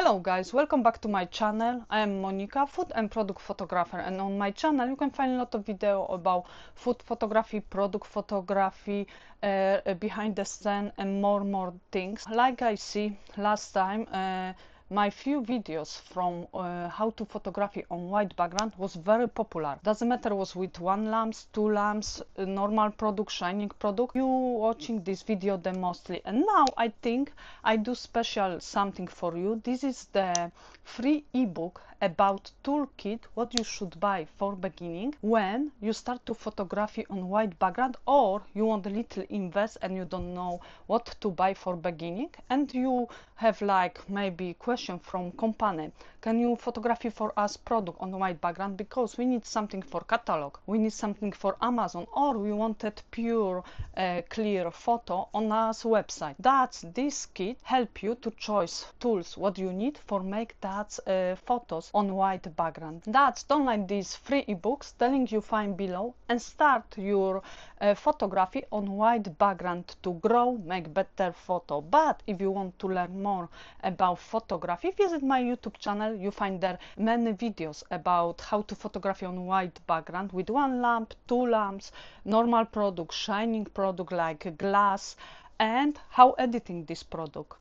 Hello guys, welcome back to my channel. I am Monika, food and product photographer, and on my channel you can find a lot of video about food photography, product photography, behind the scene and more things. Like I see last time, my few videos from how to photography on white background was very popular. Doesn't matter was with one lamps, two lamps, normal product, shining product. You watching this video the mostly, and now I think I do special something for you. This is the free ebook about toolkit what you should buy for beginning when you start to photography on white background, or you want a little invest and you don't know what to buy for beginning, and you have like maybe question from company, can you photography for us product on white background, because we need something for catalog, we need something for Amazon, or we wanted pure clear photo on us website. That's this kit help you to choose tools what you need for make that photos on white background. That's don't like these free ebooks telling you find below and start your photography on white background to grow, make better photo. But if you want to learn more about photography, visit my YouTube channel. You find there many videos about how to photography on white background with one lamp, two lamps, normal product, shining product like glass, and how editing this product.